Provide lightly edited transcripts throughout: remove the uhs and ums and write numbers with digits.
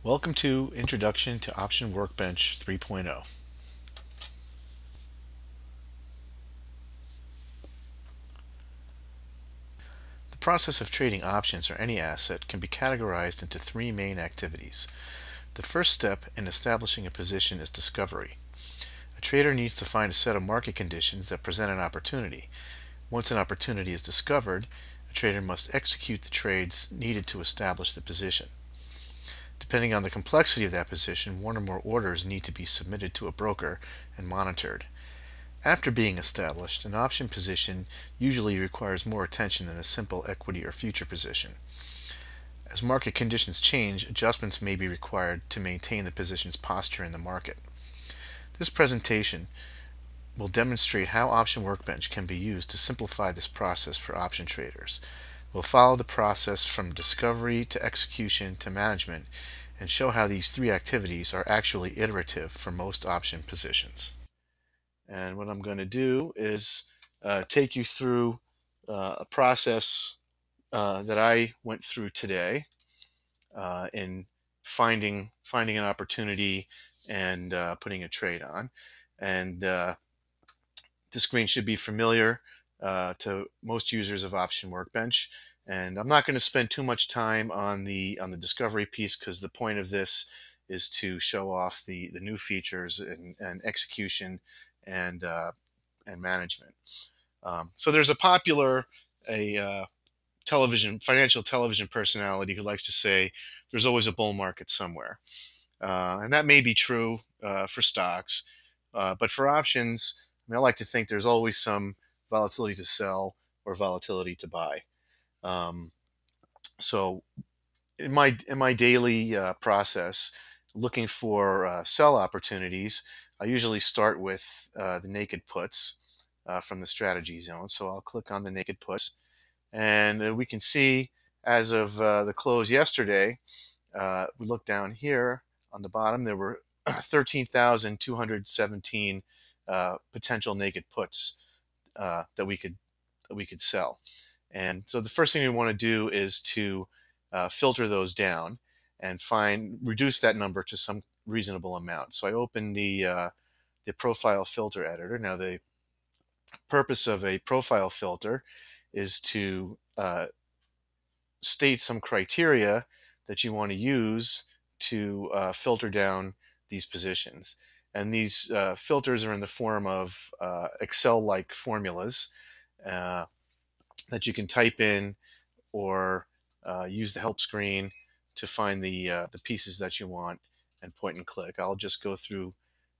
Welcome to Introduction to Option Workbench 3.0. The process of trading options or any asset can be categorized into three main activities. The first step in establishing a position is discovery. A trader needs to find a set of market conditions that present an opportunity. Once an opportunity is discovered, a trader must execute the trades needed to establish the position. Depending on the complexity of that position, one or more orders need to be submitted to a broker and monitored. After being established, an option position usually requires more attention than a simple equity or future position. As market conditions change, adjustments may be required to maintain the position's posture in the market. This presentation will demonstrate how Option Workbench can be used to simplify this process for option traders. We'll follow the process from discovery to execution to management and show how these three activities are actually iterative for most option positions. And what I'm going to do is take you through a process that I went through today in finding an opportunity and putting a trade on. And the screen should be familiar to most users of Option Workbench. And I'm not going to spend too much time on the discovery piece because the point of this is to show off the new features and execution and management. So there's a popular financial television personality who likes to say there's always a bull market somewhere. And that may be true for stocks, but for options, I like to think there's always some volatility to sell or volatility to buy. So in my daily process, looking for sell opportunities, I usually start with the naked puts from the strategy zone. So I'll click on the naked puts, and we can see as of the close yesterday, we look down here on the bottom, there were 13,217 potential naked puts that we could sell. And so the first thing we want to do is to filter those down and reduce that number to some reasonable amount. So I open the profile filter editor. Now the purpose of a profile filter is to state some criteria that you want to use to filter down these positions. And these filters are in the form of Excel-like formulas that you can type in or use the help screen to find the pieces that you want and point and click. I'll just go through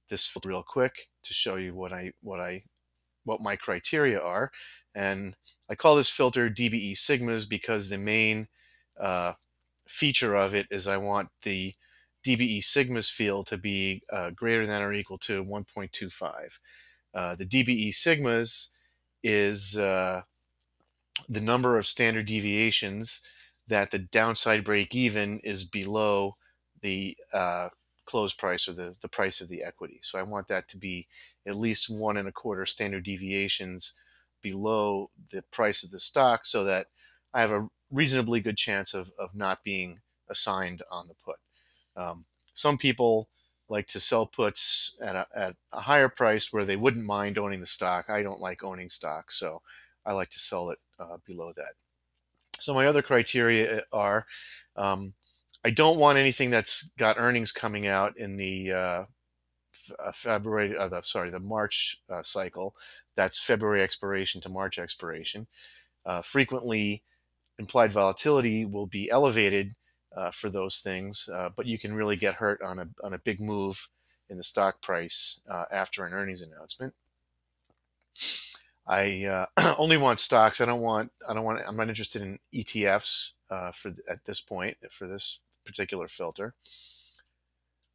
this filter real quick to show you what my criteria are. And I call this filter DBE sigmas because the main feature of it is I want the DBE sigmas field to be greater than or equal to 1.25. The DBE sigmas is the number of standard deviations that the downside break even is below the close price or the price of the equity. So I want that to be at least 1.25 standard deviations below the price of the stock so that I have a reasonably good chance of not being assigned on the put. Some people like to sell puts at a higher price where they wouldn't mind owning the stock. I don't like owning stock, so I like to sell it below that. So my other criteria are I don't want anything that's got earnings coming out in the the March cycle. That's February expiration to March expiration. Frequently, implied volatility will be elevated for those things, but you can really get hurt on a big move in the stock price after an earnings announcement. I only want stocks. I'm not interested in ETFs at this point for this particular filter.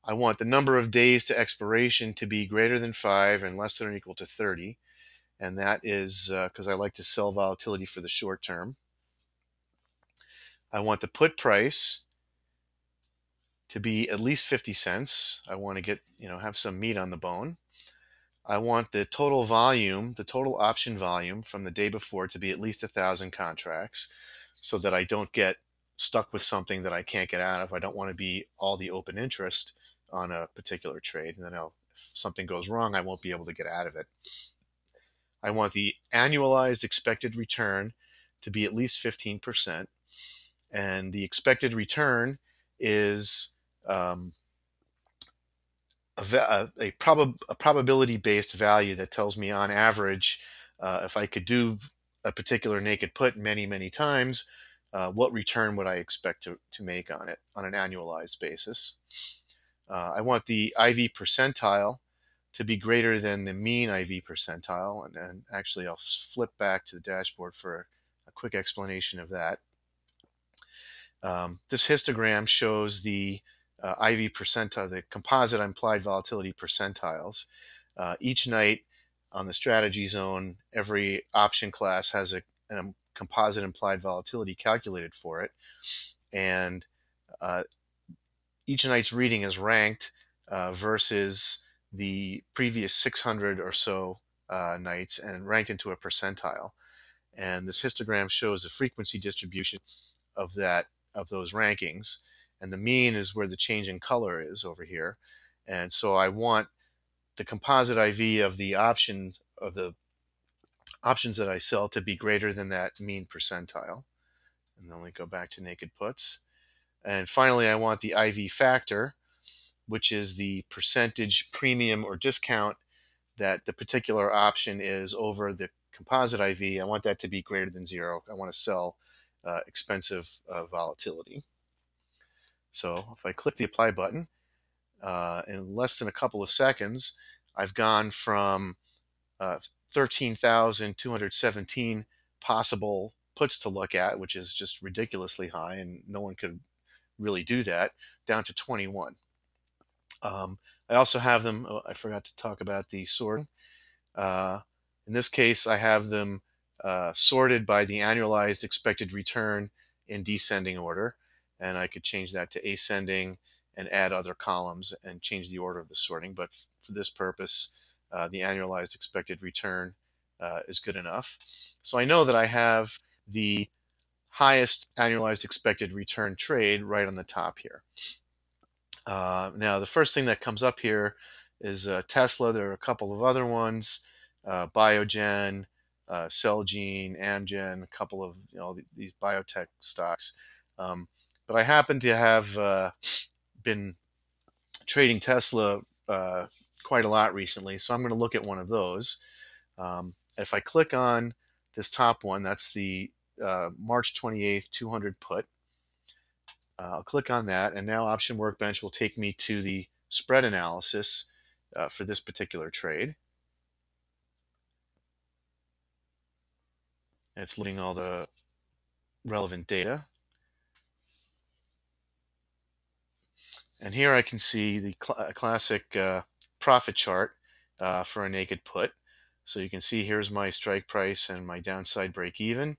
I want the number of days to expiration to be greater than 5 and less than or equal to 30. And that is because I like to sell volatility for the short term. I want the put price to be at least 50 cents. I want to have some meat on the bone. I want the total volume, the total option volume from the day before to be at least 1,000 contracts so that I don't get stuck with something that I can't get out of. I don't want to be all the open interest on a particular trade, and then if something goes wrong, I won't be able to get out of it. I want the annualized expected return to be at least 15%, and the expected return is a probability-based value that tells me on average, if I could do a particular naked put many, many times, what return would I expect to make on it on an annualized basis. I want the IV percentile to be greater than the mean IV percentile, and actually I'll flip back to the dashboard for a quick explanation of that. This histogram shows the IV percentile, the composite implied volatility percentiles. Each night on the strategy zone, every option class has a composite implied volatility calculated for it, and each night's reading is ranked versus the previous 600 or so nights and ranked into a percentile. And this histogram shows the frequency distribution of those rankings, and the mean is where the change in color is over here. And so I want the composite IV of the options that I sell to be greater than that mean percentile. And then we go back to naked puts. And finally, I want the IV factor, which is the percentage premium or discount that the particular option is over the composite IV. I want that to be greater than 0. I want to sell expensive volatility. So if I click the apply button, in less than a couple of seconds, I've gone from 13,217 possible puts to look at, which is just ridiculously high, and no one could really do that, down to 21. I also have them, I forgot to talk about the sorting. In this case, I have them sorted by the annualized expected return in descending order, and I could change that to ascending and add other columns and change the order of the sorting. But for this purpose, the annualized expected return is good enough. So I know that I have the highest annualized expected return trade right on the top here. Now, the first thing that comes up here is Tesla. There are a couple of other ones, Biogen, Celgene, Amgen, a couple of these biotech stocks. But I happen to have been trading Tesla quite a lot recently, so I'm going to look at one of those. If I click on this top one, that's the March 28th 200 put. I'll click on that, and now Option Workbench will take me to the spread analysis for this particular trade. It's loading all the relevant data. And here I can see the classic profit chart for a naked put. So you can see here's my strike price and my downside break even.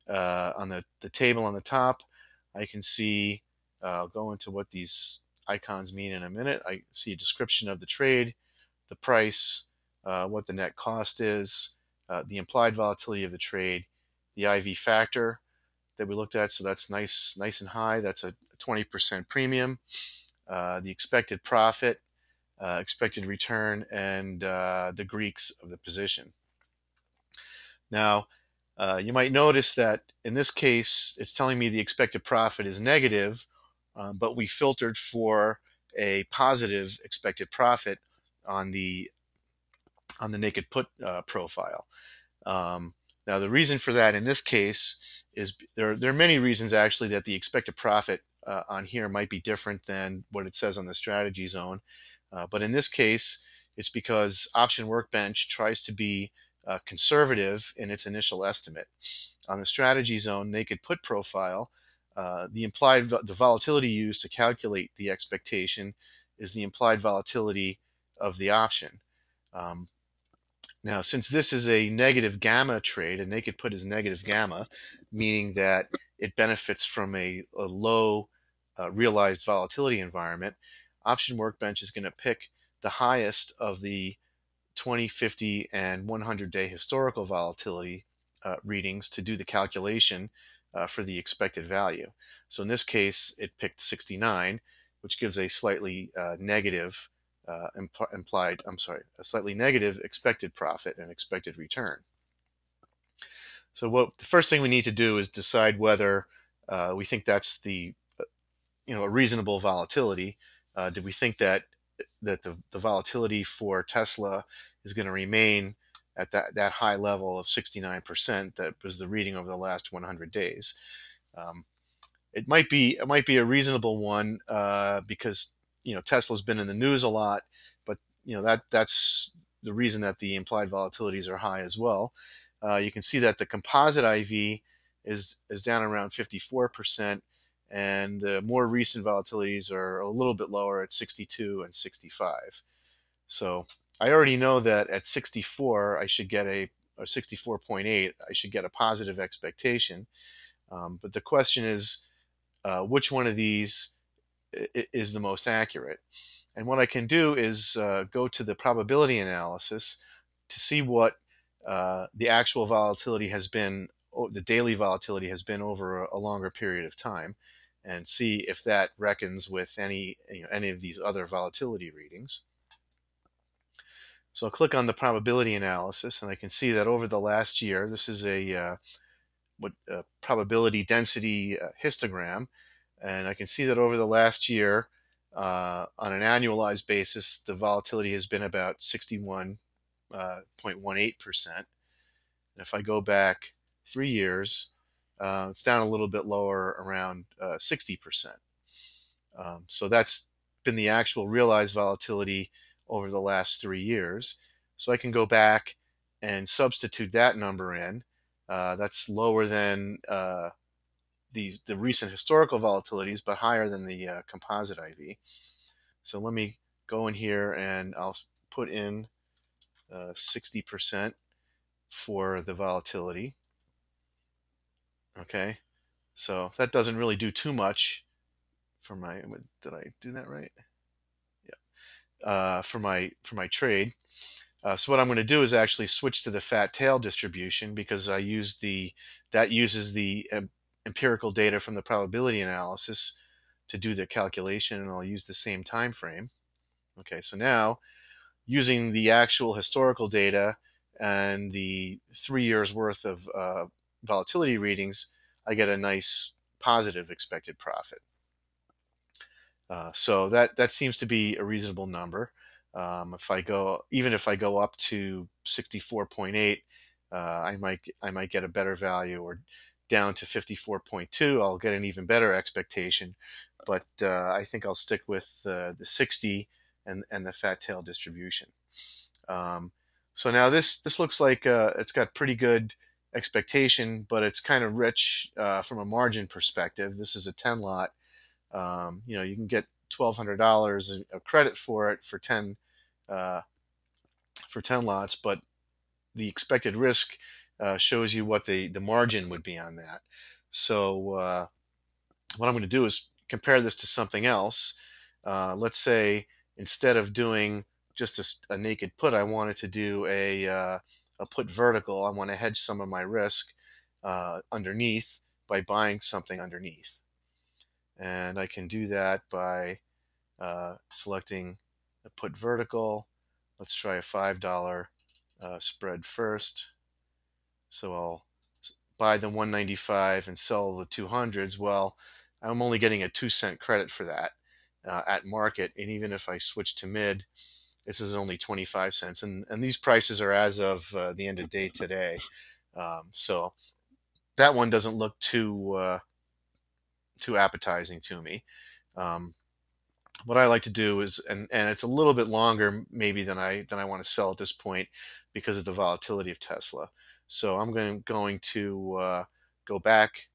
On the table on the top, I can see, I'll go into what these icons mean in a minute. I see a description of the trade, the price, what the net cost is, the implied volatility of the trade, the IV factor that we looked at, so that's nice and high. That's a 20% premium. The expected profit, expected return, and the Greeks of the position. Now, you might notice that in this case, it's telling me the expected profit is negative, but we filtered for a positive expected profit on the naked put profile. Now, the reason for that in this case is there are many reasons actually that the expected profit on here might be different than what it says on the strategy zone. But in this case, it's because Option Workbench tries to be conservative in its initial estimate. On the strategy zone naked put profile, the volatility used to calculate the expectation is the implied volatility of the option. Now, since this is a negative gamma trade, a naked put is negative gamma, meaning that it benefits from a low realized volatility environment, Option Workbench is going to pick the highest of the 20, 50, and 100-day historical volatility readings to do the calculation for the expected value. So in this case, it picked 69, which gives a slightly negative a slightly negative expected profit and expected return. So the first thing we need to do is decide whether we think that's a reasonable volatility. Do we think that the volatility for Tesla is going to remain at that high level of 69% that was the reading over the last 100 days? Um, it might be a reasonable one because Tesla's been in the news a lot, but that's the reason that the implied volatilities are high as well. You can see that the composite IV is down around 54%, and the more recent volatilities are a little bit lower at 62 and 65. So I already know that at 64 I should get or 64.8 I should get a positive expectation. But the question is, which one of these is the most accurate? And what I can do is go to the probability analysis to see what the actual volatility has been, the daily volatility has been over a longer period of time, and see if that reckons with any of these other volatility readings. So I'll click on the probability analysis, and I can see that over the last year, this is a probability density histogram, and I can see that over the last year, on an annualized basis, the volatility has been about 61.18%. If I go back 3 years, it's down a little bit lower, around 60%. So that's been the actual realized volatility over the last 3 years. So I can go back and substitute that number in. That's lower than the recent historical volatilities, but higher than the composite IV. So let me go in here and I'll put in 60% for the volatility. Okay, so that doesn't really do too much for my. Did I do that right? Yeah. For my trade. So what I'm going to do is actually switch to the fat tail distribution, because that uses the empirical data from the probability analysis to do the calculation, and I'll use the same time frame. Okay, so now using the actual historical data and the 3 years worth of volatility readings, I get a nice positive expected profit. So that seems to be a reasonable number. Even if I go up to 64.8, I might get a better value, or down to 54.2, I'll get an even better expectation. But I think I'll stick with the 60 and the fat tail distribution. So now this looks like it's got pretty good expectation, but it's kind of rich from a margin perspective. This is a 10 lot. You can get $1,200 of credit for it for 10 lots, but the expected risk shows you what the margin would be on that. So what I'm going to do is compare this to something else. Let's say instead of doing just a naked put, I wanted to do a put vertical. I want to hedge some of my risk underneath by buying something underneath. And I can do that by selecting the put vertical. Let's try a $5 spread first. So I'll buy the 195 and sell the 200s. Well, I'm only getting a 2-cent credit for that at market, and even if I switch to mid, this is only 25 cents. And these prices are as of the end of day today. So that one doesn't look too appetizing to me. What I like to do is, and it's a little bit longer maybe than I want to sell at this point because of the volatility of Tesla. So I'm going to go back.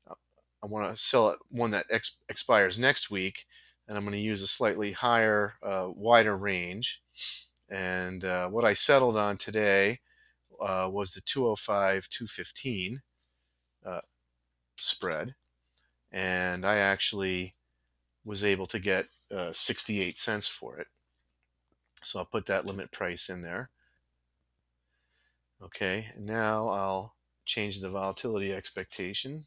I want to sell it one that expires next week, and I'm going to use a slightly higher, wider range. And what I settled on today was the 205-215 spread, and I actually was able to get 68 cents for it. So I'll put that limit price in there. Okay, and now I'll change the volatility expectation.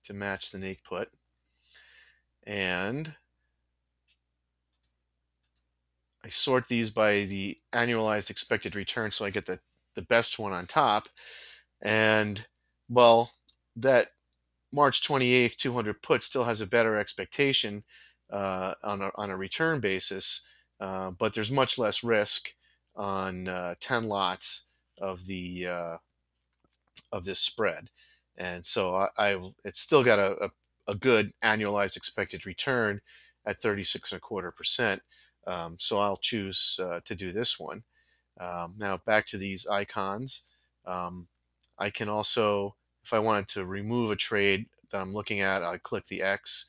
to match the NAIC put. And I sort these by the annualized expected return so I get the best one on top. And well, that March 28th 200 put still has a better expectation on a return basis, but there's much less risk on 10 lots of the of this spread. And so it's still got a good annualized expected return at 36.25%. So I'll choose to do this one. Now back to these icons. Um, I can also, if I wanted to remove a trade that I'm looking at, I click the X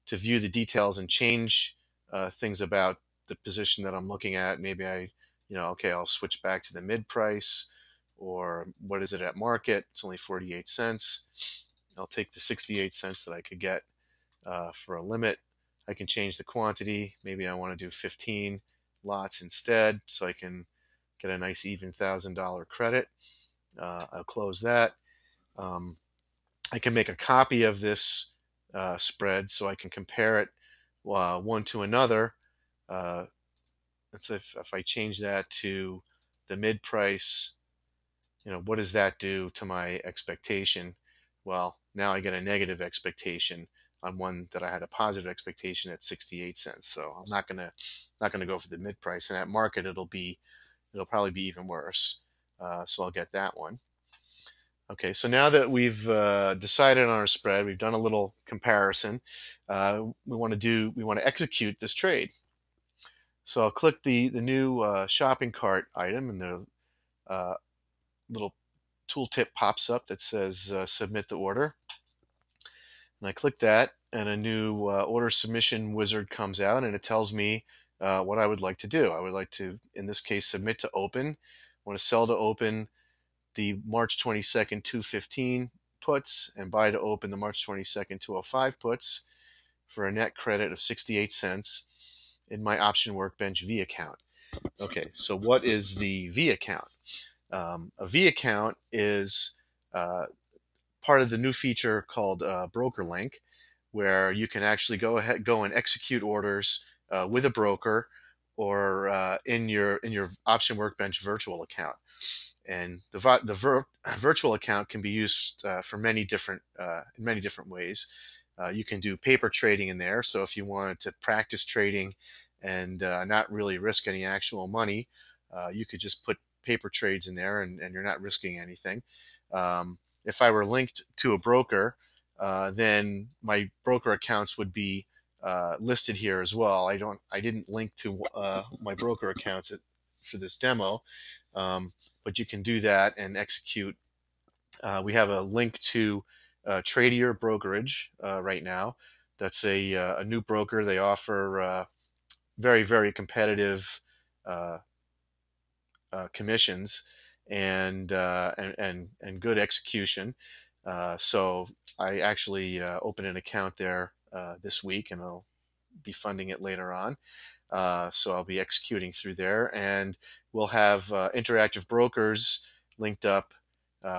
to view the details and change things about the position that I'm looking at. Maybe okay, I'll switch back to the mid price, or what is it at market? It's only 48 cents. I'll take the 68 cents that I could get for a limit. I can change the quantity. Maybe I want to do 15 lots instead, so I can get a nice even $1,000 credit. I'll close that. Um, I can make a copy of this spread so I can compare it one to another. Let's if I change that to the mid price, what does that do to my expectation? Well, now I get a negative expectation on one that I had a positive expectation at 68 cents. So I'm not gonna go for the mid price, and at market it'll probably be even worse. So I'll get that one. Okay, so now that we've decided on our spread, we've done a little comparison. We want to execute this trade. So I'll click the new shopping cart item, and the uh, little tooltip pops up that says submit the order. And I click that, and a new order submission wizard comes out, and it tells me what I would like to do. I would like to, in this case, submit to open. I want to sell to open the March 22nd 215 puts and buy to open the March 22nd 205 puts for a net credit of 68 cents in my Option Workbench V account. Okay, so what is the V account? A V account is part of the new feature called Broker Link, where you can actually go and execute orders with a broker or in your Option Workbench virtual account. And the virtual account can be used for in many different ways. You can do paper trading in there. So if you wanted to practice trading and not really risk any actual money, you could just put paper trades in there, and you're not risking anything. If I were linked to a broker, then my broker accounts would be listed here as well. I didn't link to my broker accounts for this demo, but you can do that and execute. We have a link to Tradier Brokerage right now. That's a new broker. They offer very, very competitive uh, commissions and good execution. So I actually opened an account there this week, and I'll be funding it later on. So I'll be executing through there, and we'll have interactive brokers linked up,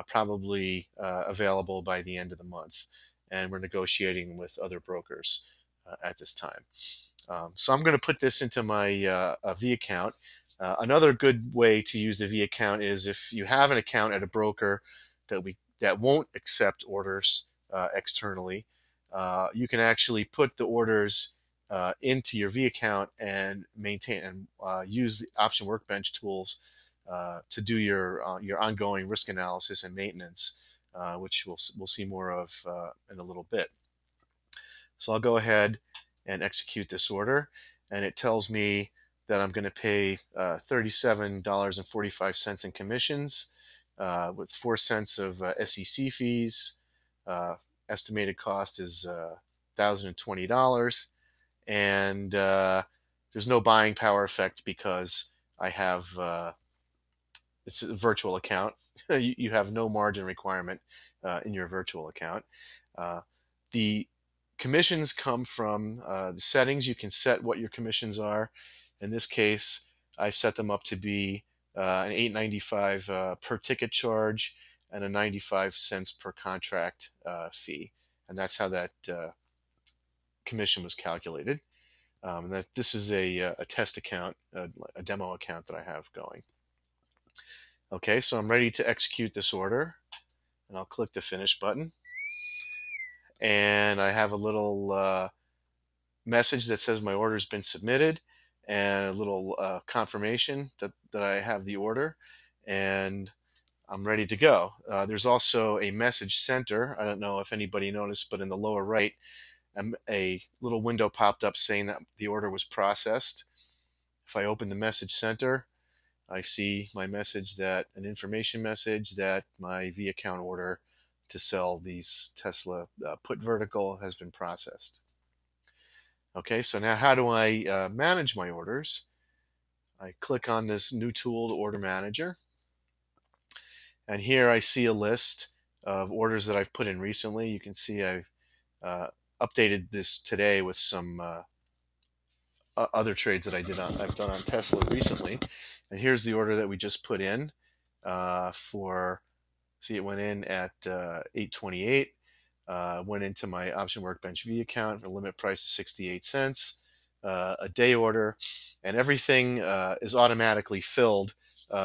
probably available by the end of the month. And we're negotiating with other brokers at this time. So I'm going to put this into my V account. Another good way to use the V account is if you have an account at a broker that won't accept orders externally, you can actually put the orders into your V account and maintain and use the Option Workbench tools to do your ongoing risk analysis and maintenance, which we'll see more of in a little bit. So I'll go ahead and execute this order, and it tells me that I'm going to pay $37.45 in commissions, with 4 cents of SEC fees. Estimated cost is $1,020, and there's no buying power effect because I have it's a virtual account. You have no margin requirement in your virtual account. The commissions come from the settings. You can set what your commissions are. In this case, I set them up to be an $8.95 per ticket charge and a 95 cents per contract fee. and that's how that commission was calculated. And that this is a test account, a demo account that I have going. Okay, so I'm ready to execute this order, and I'll click the Finish button. And I have a little message that says my order has been submitted, and a little confirmation that I have the order, and I'm ready to go. There's also a message center. I don't know if anybody noticed, but in the lower right, a little window popped up saying that the order was processed. If I open the message center, I see my message, that an information message that my V account order to sell these Tesla put vertical has been processed. Okay, so now how do I manage my orders? I click on this new tool, Order Manager, and here I see a list of orders that I've put in recently. You can see I've uh, updated this today with some other trades that I've done on Tesla recently. And here's the order that we just put in for. See, it went in at 828. Went into my Option Workbench V account for a limit price of 68 cents, a day order, and everything is automatically filled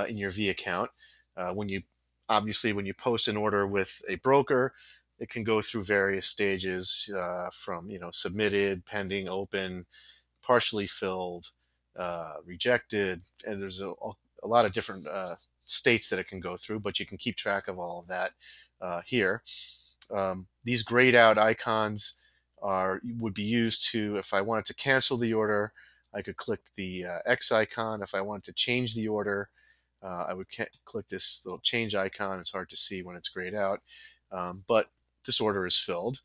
in your V account. When you Obviously, when you post an order with a broker, it can go through various stages from submitted, pending, open, partially filled, rejected, and there's a lot of different states that it can go through, but you can keep track of all of that here. These grayed out icons would be used to, if I wanted to cancel the order, I could click the X icon. If I wanted to change the order, I would click this little change icon. It's hard to see when it's grayed out, but this order is filled.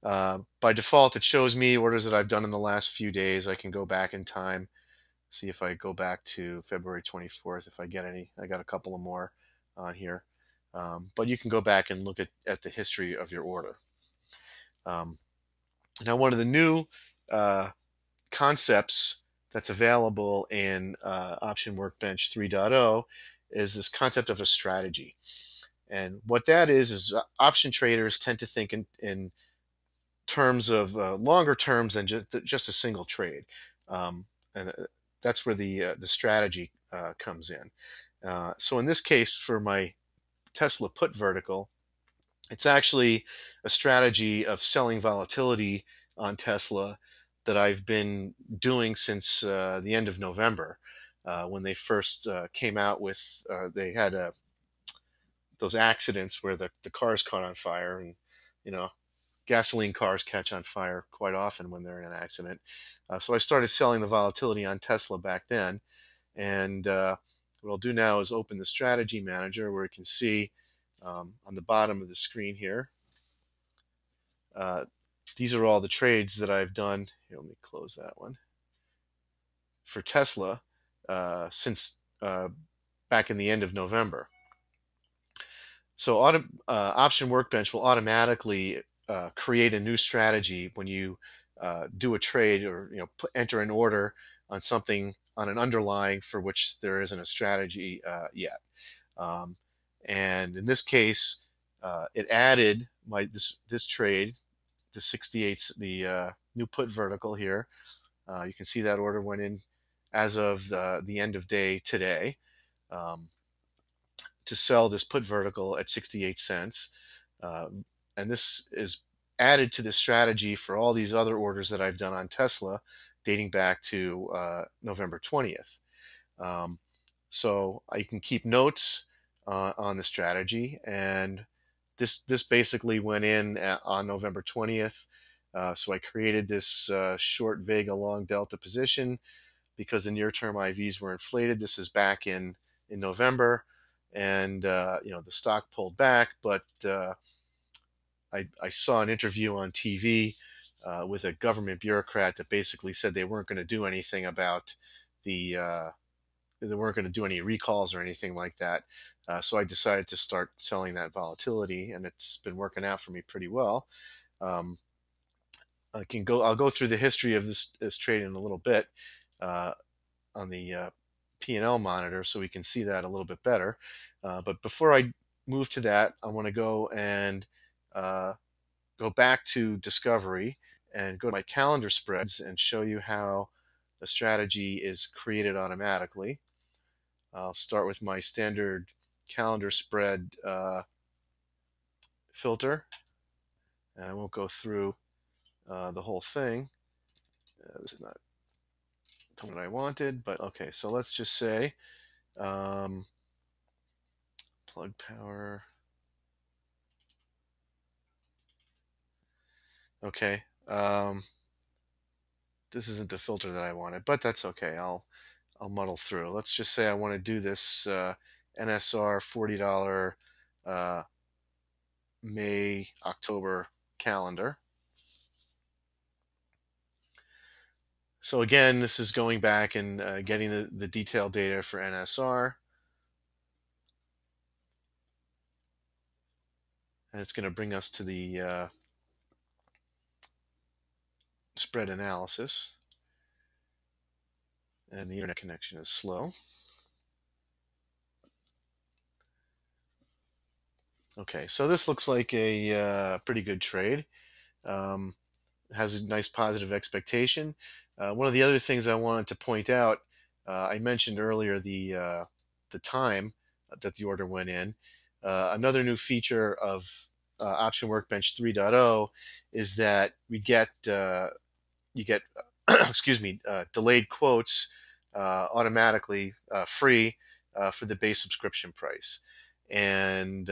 By default, it shows me orders that I've done in the last few days. I can go back in time, see if I go back to February 24th, if I get any. I got a couple of more on here. But you can go back and look at the history of your order. Now, one of the new concepts that's available in Option Workbench 3.0 is this concept of a strategy. And what that is option traders tend to think in terms of longer terms than just a single trade. And that's where the strategy comes in. So in this case, for my Tesla put vertical, it's actually a strategy of selling volatility on Tesla that I've been doing since the end of November, when they first came out with, they had those accidents where the cars caught on fire, and you know gasoline cars catch on fire quite often when they're in an accident. So I started selling the volatility on Tesla back then, and what I'll do now is open the strategy manager, where you can see on the bottom of the screen here, uh, these are all the trades that I've done. Here, let me close that one. For Tesla since back in the end of November. So Option Workbench will automatically create a new strategy when you do a trade, or enter an order on something, on an underlying for which there isn't a strategy yet. Um, and in this case, it added this trade, the 68, the new put vertical here. You can see that order went in as of the end of day today, um, to sell this put vertical at 68 cents. Uh, and this is added to the strategy for all these other orders that I've done on Tesla dating back to November 20th. Um, so I can keep notes on the strategy, and this basically went in on November 20th. So I created this short Vega long delta position because the near-term IVs were inflated. This is back in November, and the stock pulled back, but I saw an interview on TV with a government bureaucrat that basically said they weren't going to do anything about the they weren't going to do any recalls or anything like that. So I decided to start selling that volatility, and it's been working out for me pretty well. Um, I'll go through the history of this trade in a little bit on the P&L monitor, so we can see that a little bit better. But before I move to that, I want to go and go back to Discovery and go to my calendar spreads and show you how the strategy is created automatically. I'll start with my standard calendar spread filter, and I won't go through the whole thing. This is not what I wanted, but okay, so let's just say um, plug power. Okay, this isn't the filter that I wanted, but that's okay. I'll muddle through. Let's just say I want to do this NSR $40 May October calendar. So again, this is going back and getting the detailed data for NSR. And it's going to bring us to the spread analysis. And the internet connection is slow. Okay, so this looks like a pretty good trade. Um, has a nice positive expectation. One of the other things I wanted to point out, I mentioned earlier the time that the order went in. Another new feature of Option Workbench 3.0 is that you get excuse me, delayed quotes automatically free for the base subscription price. And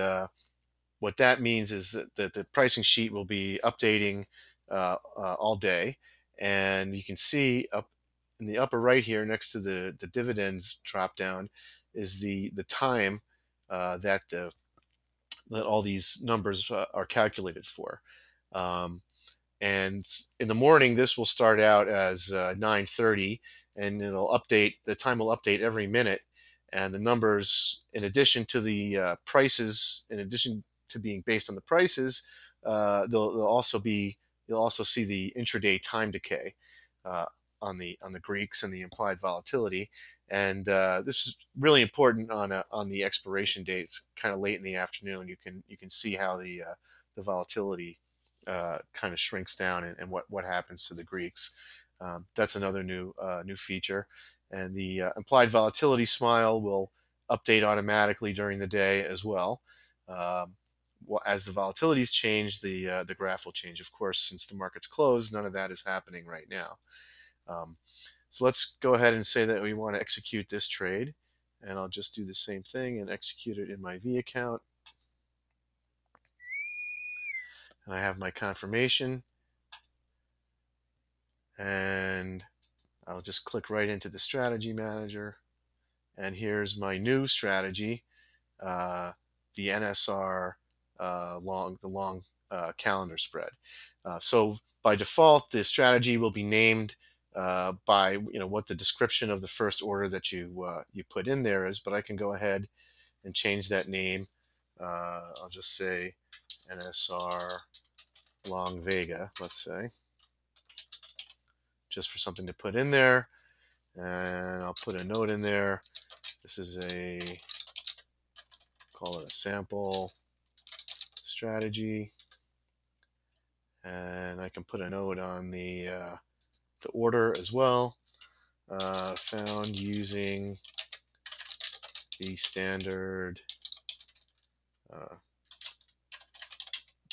what that means is that the pricing sheet will be updating all day. And you can see up in the upper right here next to the dividends drop down is the time that that all these numbers are calculated for. Um, and in the morning, this will start out as 9:30, and it'll update. The time will update every minute, and the numbers, in addition to the prices, in addition to being based on the prices, they'll also be. You'll also see the intraday time decay uh, on the Greeks and the implied volatility, and this is really important on the expiration dates, kind of late in the afternoon. You can see how the volatility kind of shrinks down and what happens to the Greeks. That's another new feature. And the implied volatility smile will update automatically during the day as well. Um, as the volatilities change, the graph will change. Of course, since the market's closed, none of that is happening right now. Um, so let's go ahead and say that we want to execute this trade. And I'll just do the same thing and execute it in my V account. And I have my confirmation. And I'll just click right into the strategy manager. And here's my new strategy, the NSR the long calendar spread. So by default, the strategy will be named by what the description of the first order that you put in there is. But I can go ahead and change that name. I'll just say NSR Long Vega, let's say, just for something to put in there. And I'll put a note in there. This is call it a sample strategy. And I can put a note on the order as well. Found using the standard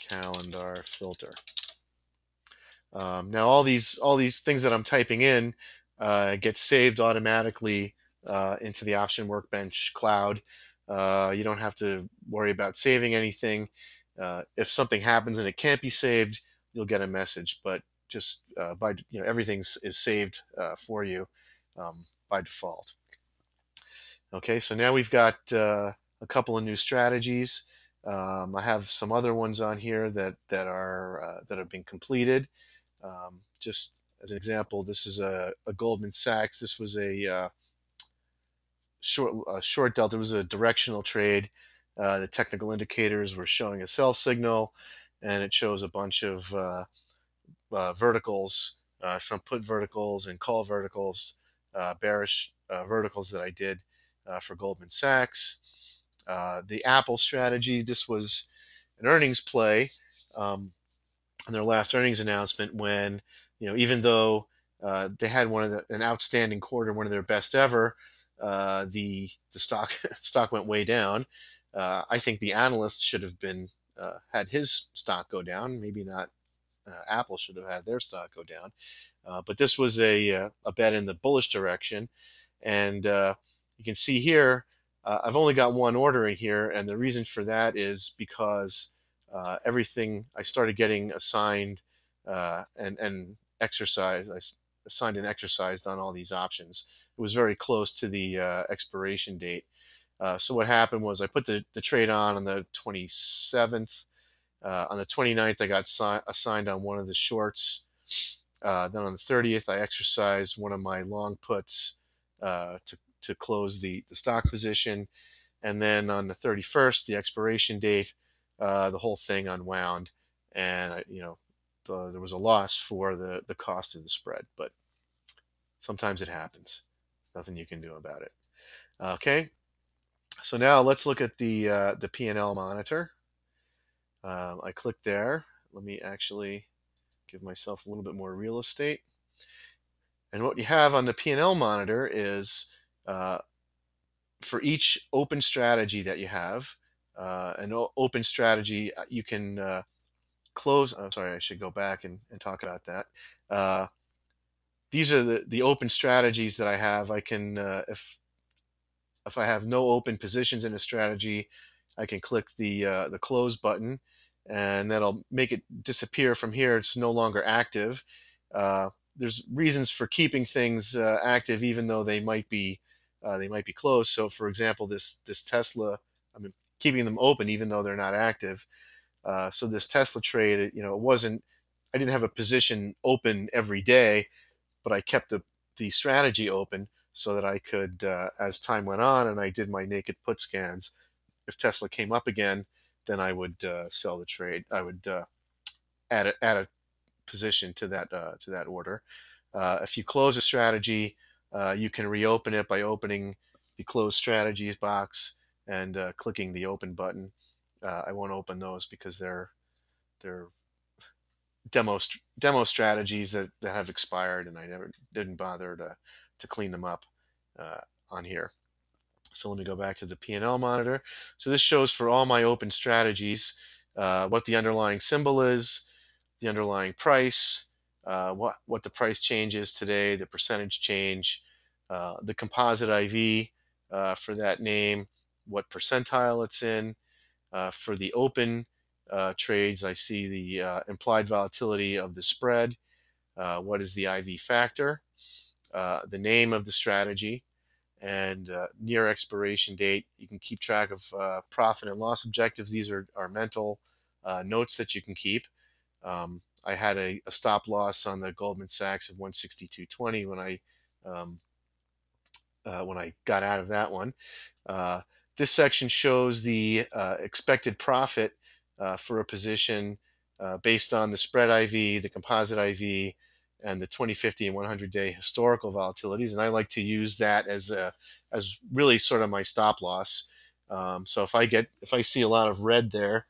calendar filter. Now all these things that I'm typing in get saved automatically into the Option Workbench cloud. You don't have to worry about saving anything. If something happens and it can't be saved, you'll get a message. But just by everything is saved for you by default. Okay, so now we've got a couple of new strategies. I have some other ones on here that have been completed. Just as an example, this is a Goldman Sachs. This was a short delta. It was a directional trade. The technical indicators were showing a sell signal, and it shows a bunch of verticals, some put verticals and call verticals, bearish verticals that I did for Goldman Sachs. The Apple strategy, this was an earnings play. Um, on their last earnings announcement when, even though they had an outstanding quarter, one of their best ever, the stock stock went way down. I think the analyst should have been had his stock go down. Maybe not. Apple should have had their stock go down. But this was a bet in the bullish direction. And you can see here, I've only got one order in here. And the reason for that is because everything I started getting assigned and exercised. Assigned and exercised on all these options. It was very close to the expiration date. So what happened was I put the trade on the 27th. On the 29th, I got assigned on one of the shorts. Then on the 30th, I exercised one of my long puts to close the stock position. And then on the 31st, the expiration date, the whole thing unwound. And, there was a loss for the cost of the spread. But sometimes it happens. There's nothing you can do about it. Okay. So now let's look at the P&L monitor. I click there. Let me actually give myself a little bit more real estate. And what you have on the P&L monitor is for each open strategy that you have, an open strategy, you can close. I'm sorry, I should go back and talk about that. These are the open strategies that I have. I can, if I have no open positions in a strategy, I can click the close button, and that'll make it disappear from here. It's no longer active. There's reasons for keeping things active, even though they might be closed. So, for example, this Tesla, I mean, keeping them open even though they're not active. So this Tesla trade, it wasn't. I didn't have a position open every day, but I kept the strategy open so that I could, as time went on and I did my naked put scans, if Tesla came up again, then I would sell the trade. I would add a position to that order. If you close a strategy, you can reopen it by opening the closed strategies box and clicking the open button. I won't open those because they're demo strategies that have expired, and I never didn't bother to clean them up on here. So let me go back to the P&L monitor. So this shows for all my open strategies what the underlying symbol is, the underlying price, what the price change is today, the percentage change, the composite IV for that name, what percentile it's in. For the open trades, I see the implied volatility of the spread, what is the IV factor, the name of the strategy, and near expiration date. You can keep track of profit and loss objectives. These are mental notes that you can keep. I had a stop loss on the Goldman Sachs of 162.20 when I got out of that one. This section shows the expected profit for a position based on the spread IV, the composite IV, and the 20, 50, and 100-day historical volatilities. And I like to use that as really sort of my stop loss. So if I see a lot of red there,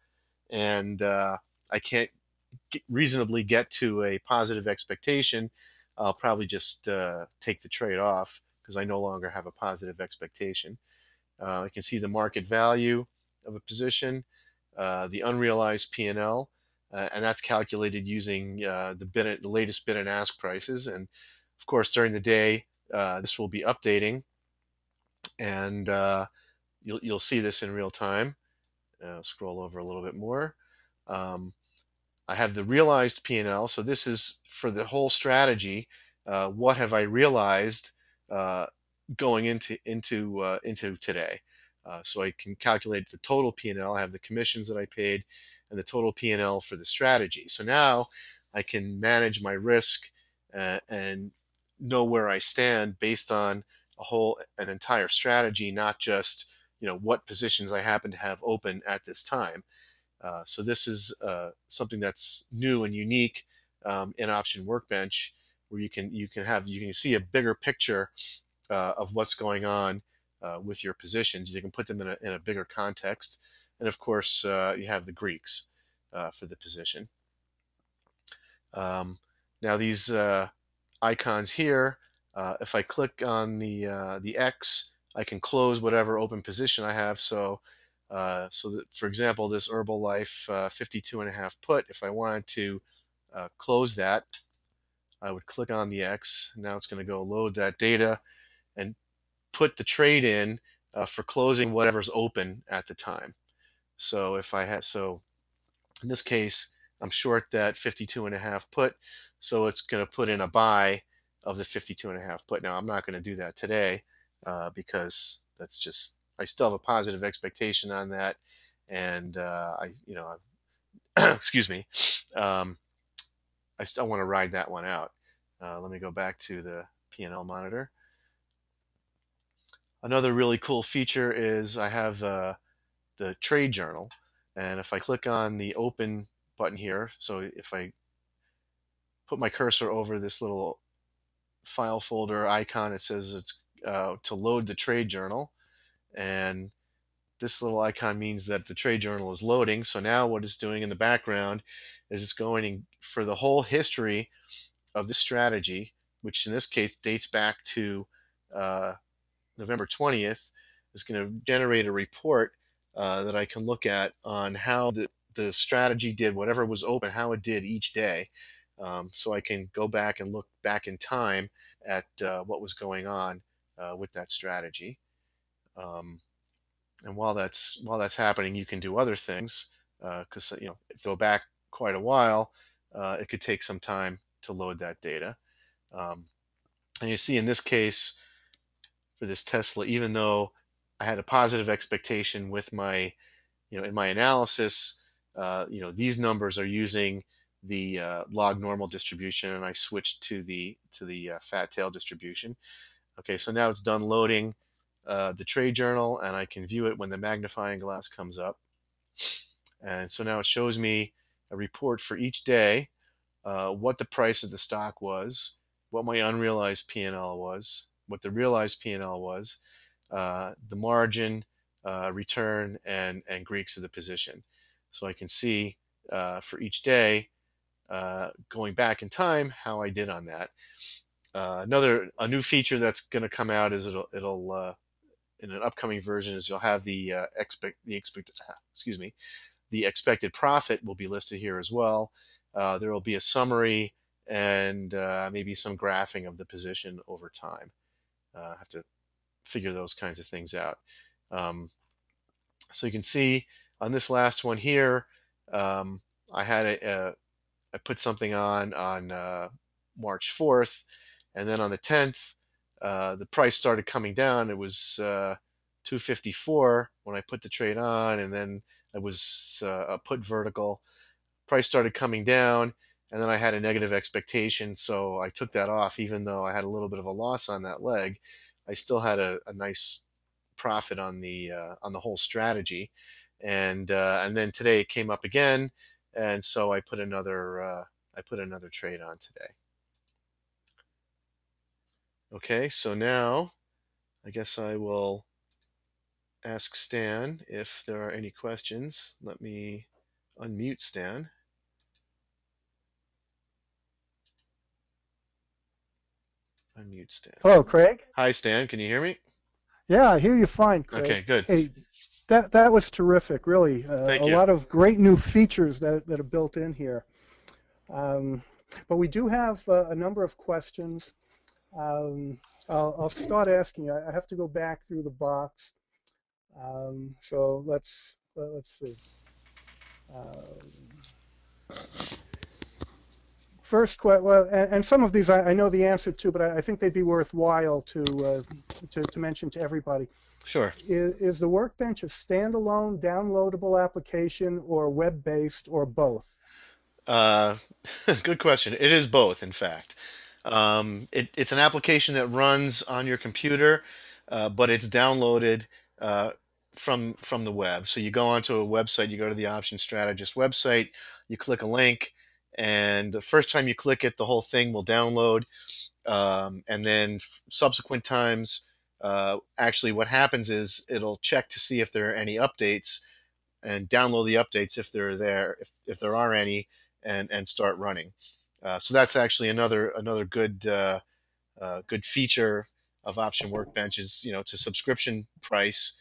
and I can't reasonably get to a positive expectation, I'll probably just take the trade off because I no longer have a positive expectation. I can see the market value of a position, the unrealized P&L, and that's calculated using the latest bid and ask prices. And of course, during the day, this will be updating, and you'll see this in real time. Scroll over a little bit more. I have the realized P&L. So this is for the whole strategy. What have I realized going into today? So I can calculate the total P&L. I have the commissions that I paid and the total P&L for the strategy. So now I can manage my risk and know where I stand based on an entire strategy, not just what positions I happen to have open at this time. So this is something that's new and unique in Option Workbench, where you can see a bigger picture of what's going on with your positions. You can put them in a bigger context, and of course you have the Greeks for the position. Um, Now these icons here, if I click on the X, I can close whatever open position I have. So that, for example, this Herbalife 52.5 put, if I wanted to close that, I would click on the X. Now it's going to go load that data and put the trade in for closing whatever's open at the time. So if I had, so in this case, I'm short that 52.5 put, so it's going to put in a buy of the 52.5 put. Now I'm not going to do that today because that's just, I still have a positive expectation on that, and excuse me, um, I still want to ride that one out. Let me go back to the P&L monitor. Another really cool feature is I have the trade journal, and if I click on the open button here, so if I put my cursor over this little file folder icon, it says it's to load the trade journal, and this little icon means that the trade journal is loading. So now what it's doing in the background is it's going for the whole history of the strategy, which in this case dates back to uh, November 20th, is going to generate a report that I can look at on how the strategy did, whatever was open, how it did each day. So I can go back and look back in time at what was going on with that strategy. Um, and while that's happening, you can do other things because if you go back quite a while, it could take some time to load that data. Um, and you see in this case, for this Tesla, even though I had a positive expectation with my, in my analysis, these numbers are using the log normal distribution, and I switched to the fat tail distribution. Okay, so now it's done loading the trade journal, and I can view it when the magnifying glass comes up. And so now it shows me a report for each day, what the price of the stock was, what my unrealized P&L was, what the realized P&L was, the margin, return, and Greeks of the position. So I can see for each day, going back in time, how I did on that. A new feature that's going to come out is it'll in an upcoming version is you'll have excuse me, the expected profit will be listed here as well. There will be a summary and maybe some graphing of the position over time. I have to figure those kinds of things out. Um, so you can see on this last one here, um, I had I put something on March 4th, and then on the 10th, the price started coming down. It was 254 when I put the trade on, and then it was a put vertical. Price started coming down, and then I had a negative expectation, so I took that off. Even though I had a little bit of a loss on that leg, I still had a nice profit on the whole strategy. And then today it came up again, and so I put another trade on today. Okay, so now I guess I will ask Stan if there are any questions. Let me unmute Stan. Unmute Stan. Hello, Craig. Hi, Stan. Can you hear me? Yeah, I hear you fine, Okay, Craig. good. Hey, that was terrific, really. A Thank you. lot of great new features that are built in here. Um, but we do have a number of questions. I'll start asking you. I have to go back through the box. So let's see. Um, First question, well, and some of these I know the answer to, but I think they'd be worthwhile to mention to everybody. Sure. Is the Workbench a standalone downloadable application or web-based or both? Uh, Good question. It is both, in fact. It's an application that runs on your computer, but it's downloaded uh, from the web. So you go onto a website, you go to the Option Strategist website, you click a link, and the first time you click it, the whole thing will download. And then subsequent times, actually, what happens is it'll check to see if there are any updates and download the updates if they're there, if there are any, and start running. So that's actually another good feature of Option Workbench is, it's a subscription price,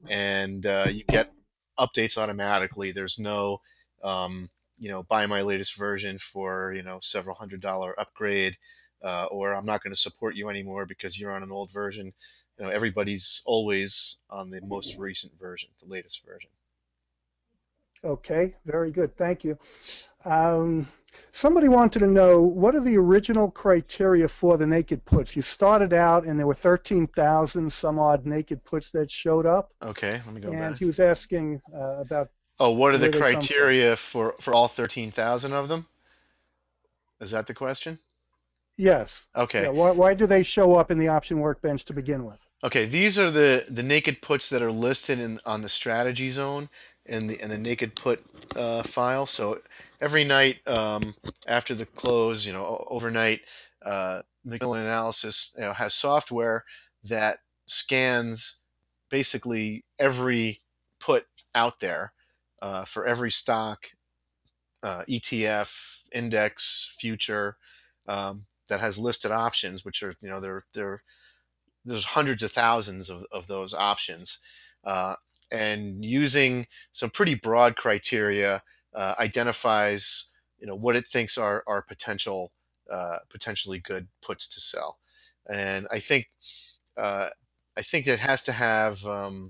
and you get updates automatically. There's no, um, buy my latest version for, several $100 upgrade, or I'm not going to support you anymore because you're on an old version. Everybody's always on the most recent version, the latest version. Okay, very good. Thank you. Um, Somebody wanted to know what are the original criteria for the naked puts? You started out and there were 13,000 some odd naked puts that showed up, Okay, let me go and back. he was asking about Oh, what are the where they come from. criteria for all 13,000 of them? Is that the question? Yes. Yeah. Okay. Why do they show up in the option workbench to begin with? Okay, these are the naked puts that are listed on the strategy zone in the naked put file. So every night, after the close, overnight, Macmillan Analysis, has software that scans basically every put out there, for every stock, ETF, index, future, that has listed options, which are, there's hundreds of thousands of those options. Uh, and using some pretty broad criteria, identifies, what it thinks are potentially good puts to sell. And uh, I think it has to have, a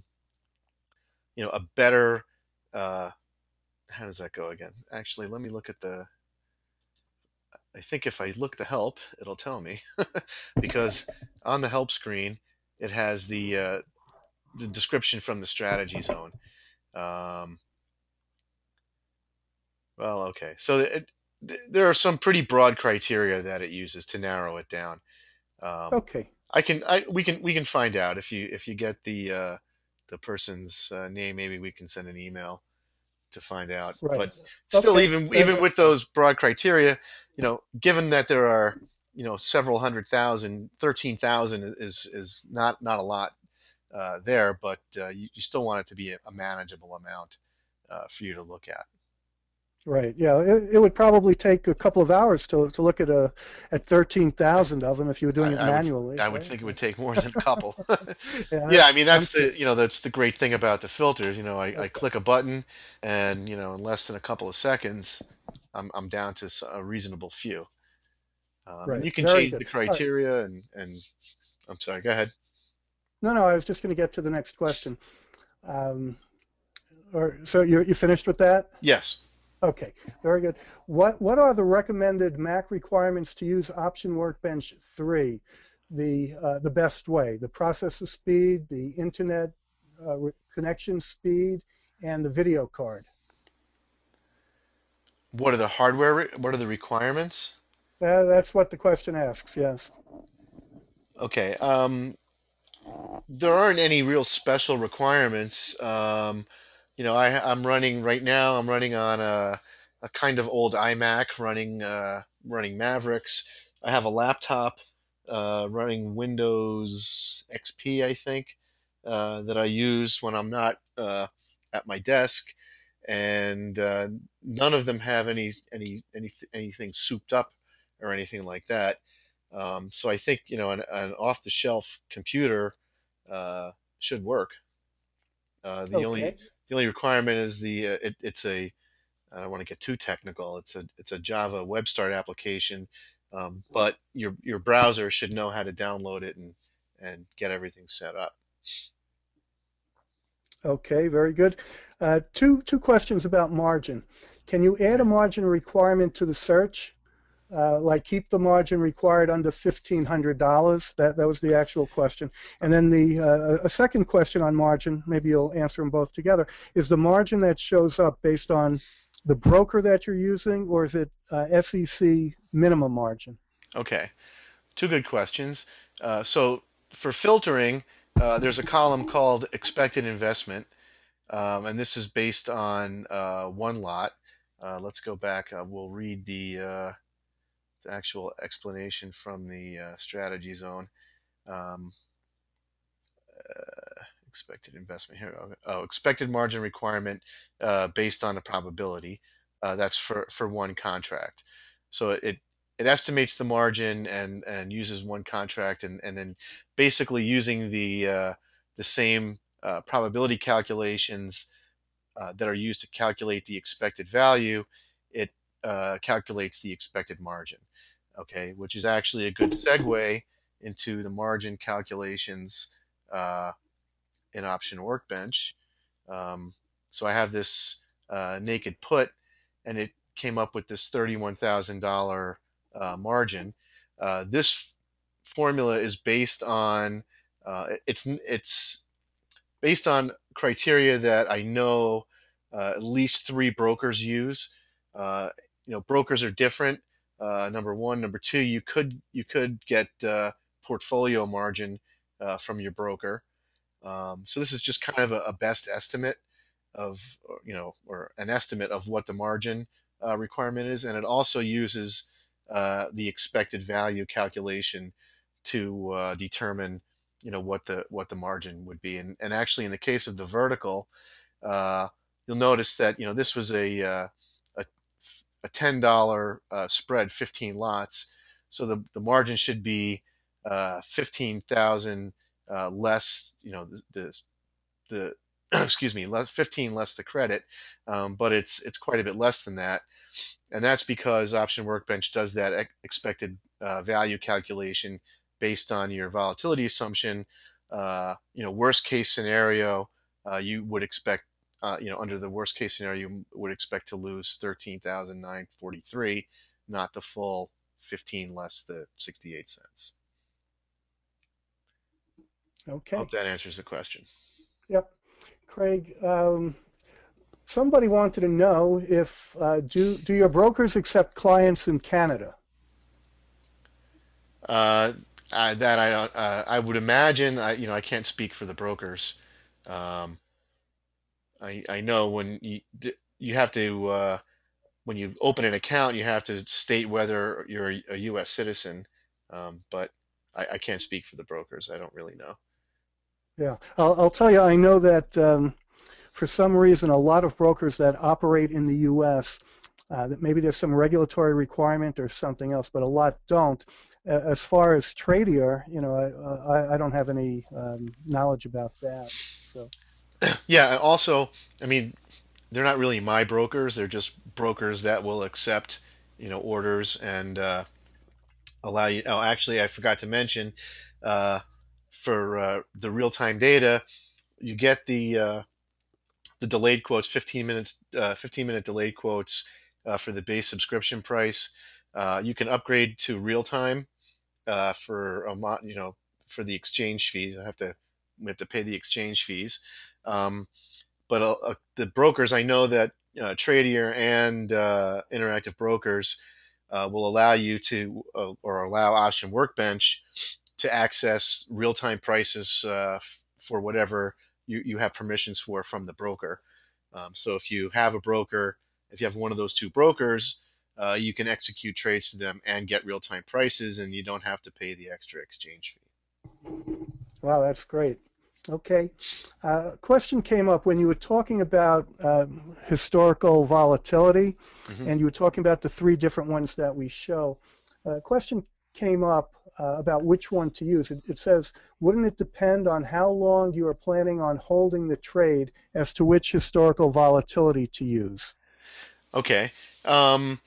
better, uh, how does that go again? Actually, let me look at the. I think if I look the help, it'll tell me, because on the help screen it has the description from the strategy zone. Um, well, okay. So there are some pretty broad criteria that it uses to narrow it down. Um, Okay. we can find out if you get the person's name. Maybe we can send an email to find out. Right. But still, Okay. even with those broad criteria, given that there are, several hundred thousand, 13,000 is not a lot there, but you still want it to be a manageable amount for you to look at. Right. Yeah. It would probably take a couple of hours to look at 13,000 of them if you were I, doing it I would manually, I would right? think it would take more than a couple. Yeah. Yeah, I mean I'm that's sure. the great thing about the filters. I Okay. click a button, and in less than a couple of seconds, I'm down to a reasonable few. And Right. you can Very change good. the All right. criteria, and I'm sorry. Go ahead. No, no. I was just going to get to the next question. Um, or so you finished with that? Yes. Okay, very good. What are the recommended Mac requirements to use Option Workbench 3 the best way? The processor speed, the internet connection speed, and the video card. What are the requirements? That's what the question asks. Yes. Okay. There aren't any real special requirements. I'm running right now. I'm running on a kind of old iMac, running Mavericks. I have a laptop running Windows XP, I think, that I use when I'm not at my desk, and none of them have anything souped up or anything like that. So I think, an off-the-shelf computer uh, should work. The only Okay. the only requirement is it's a, I don't want to get too technical. It's a Java Web Start application, but your browser should know how to download it and get everything set up. Okay, very good. Two questions about margin. Can you add a Okay. margin requirement to the search? Like keep the margin required under $1,500? That was the actual question. And then a second question on margin, maybe you'll answer them both together, is the margin that shows up based on the broker that you're using, or is it SEC minimum margin? Okay. Two good questions. So for filtering, there's a column called expected investment, and this is based on one lot. Let's go back. We'll read the actual explanation from the strategy zone. Um, Expected investment here. Oh, expected margin requirement based on the probability. That's for one contract. So it estimates the margin and uses one contract, and then basically using the same probability calculations that are used to calculate the expected value, it calculates the expected margin. Okay, which is actually a good segue into the margin calculations uh, in Option Workbench. Um, so I have this naked put, and it came up with this $31,000 margin. This formula is based on it's based on criteria that I know at least three brokers use. Uh, brokers are different. Number one, number two, you could get portfolio margin from your broker. So this is just kind of a best estimate of, or an estimate of what the margin requirement is, and it also uses the expected value calculation to determine, what the margin would be. And actually, in the case of the vertical, uh, you'll notice that this was a, a $10 spread, 15 lots, so the margin should be 15,000 less, the excuse me, less 15 less the credit, but it's quite a bit less than that, and that's because Option Workbench does that expected value calculation based on your volatility assumption. Worst case scenario, you would expect, under the worst case scenario, you would expect to lose 13,943, not the full 15 less the 68 cents. Okay. Hope that answers the question. Yep. Craig, somebody wanted to know if do your brokers accept clients in Canada? Uh, that I don't. I would imagine. I can't speak for the brokers. Um, I know when you have to, when you open an account, you have to state whether you're a U.S. citizen. But I can't speak for the brokers. I don't really know. Yeah, I'll tell you, I know that for some reason, a lot of brokers that operate in the U.S., that maybe there's some regulatory requirement or something else, but a lot don't. As far as Tradier, I don't have any knowledge about that. So, Yeah. Also, I mean, they're not really my brokers. They're just brokers that will accept, orders and allow you. Oh, actually, I forgot to mention, uh, for the real-time data, you get the delayed quotes, 15-minute delayed quotes for the base subscription price. You can upgrade to real time for for the exchange fees. We have to pay the exchange fees. But the brokers, I know that Tradier and Interactive Brokers will allow you to, or allow Option Workbench to access real-time prices for whatever you have permissions for from the broker. So if you have a broker, if you have one of those two brokers, you can execute trades to them and get real-time prices, and you don't have to pay the extra exchange fee. wow, that's great. Okay. Question came up when you were talking about historical volatility, Hmm. and you were talking about the three different ones that we show. Question came up about which one to use. It says, wouldn't it depend on how long you are planning on holding the trade as to which historical volatility to use? Okay. Um,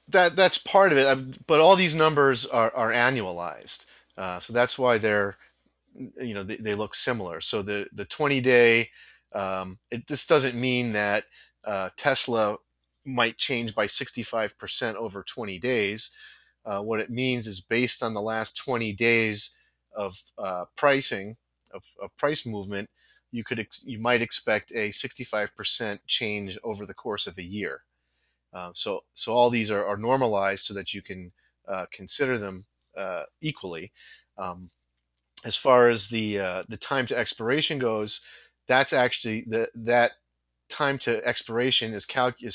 that's part of it, but all these numbers are annualized, so that's why they look similar. So the 20-day, this doesn't mean that Tesla might change by 65% over 20 days. What it means is based on the last 20 days of pricing, of price movement, you might expect a 65% change over the course of a year. So all these are normalized so that you can consider them equally. Um, as far as the time to expiration goes, that's actually that time to expiration is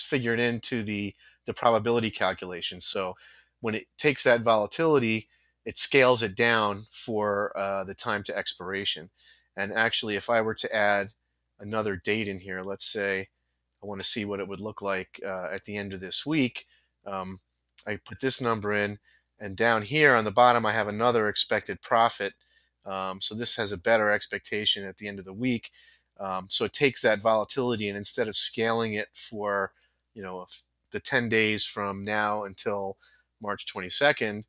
figured into the probability calculation. So when it takes that volatility, it scales it down for the time to expiration. And actually, if I were to add another date in here, let's say I want to see what it would look like at the end of this week. Um, I put this number in, and down here on the bottom I have another expected profit. So this has a better expectation at the end of the week. So it takes that volatility, and instead of scaling it for, the 10 days from now until March 22nd,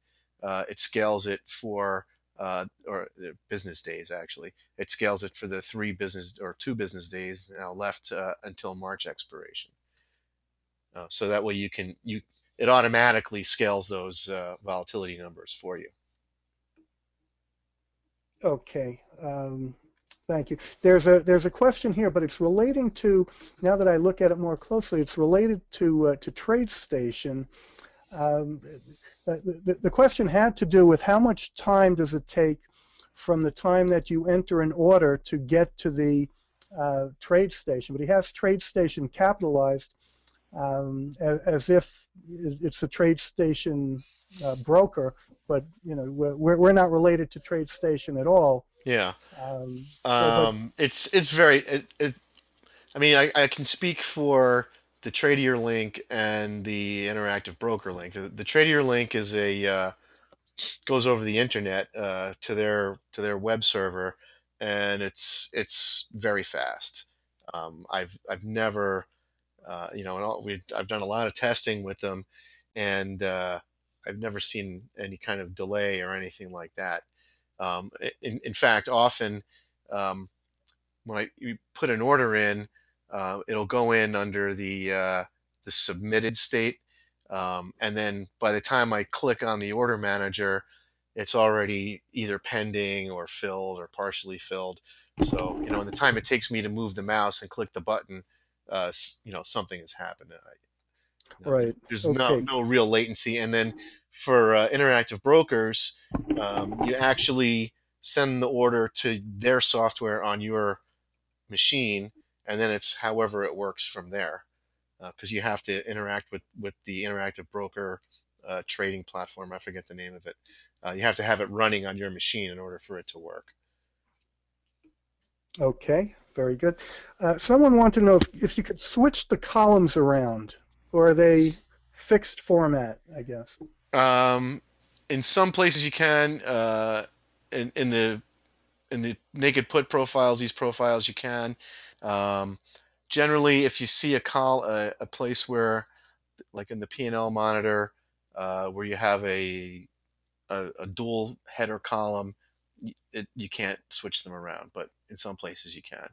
it scales it for, or business days actually. It scales it for the 3 business or 2 business days now left until March expiration. So that way it automatically scales those volatility numbers for you. Okay. Thank you. There's a question here, but it's relating to, now that I look at it more closely, it's related to TradeStation. Um, the question had to do with how much time does it take from the time that you enter an order to get to the TradeStation. But he has TradeStation capitalized as if it's a TradeStation broker, but we're not related to TradeStation at all. Yeah. But It's very. I mean, I can speak for the Tradier link and the interactive broker link. The Tradier link is a goes over the internet to their web server, and it's very fast. I've never I've done a lot of testing with them, and I've never seen any kind of delay or anything like that. In fact, often um, when you put an order in, it'll go in under the submitted state, and then by the time I click on the order manager, it's already either pending or filled or partially filled. So in the time it takes me to move the mouse and click the button, something has happened. right, There's no okay, no real latency. And then for interactive brokers, you actually send the order to their software on your machine, and then it's however it works from there. Because you have to interact with the interactive broker trading platform. I forget the name of it. You have to have it running on your machine in order for it to work. okay, very good. Someone wanted to know if you could switch the columns around, or are they fixed format, I guess. Um, in some places you can. In the naked put profiles, these profiles you can. Um, Generally, if you see a place where, like in the P&L monitor, where you have a dual header column, you can't switch them around, but in some places you can.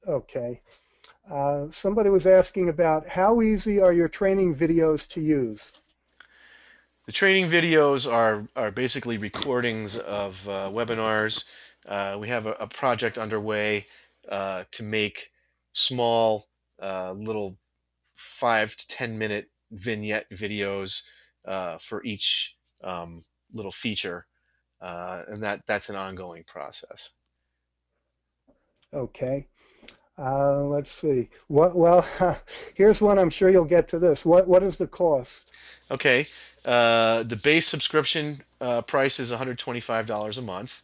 Okay. Somebody was asking about how easy are your training videos to use? The training videos are basically recordings of webinars. We have a project underway to make small, little 5 to 10 minute vignette videos for each little feature, and that's an ongoing process. Okay. Let's see. Well, here's one. I'm sure you'll get to this. What is the cost? Okay, the base subscription price is $125 a month,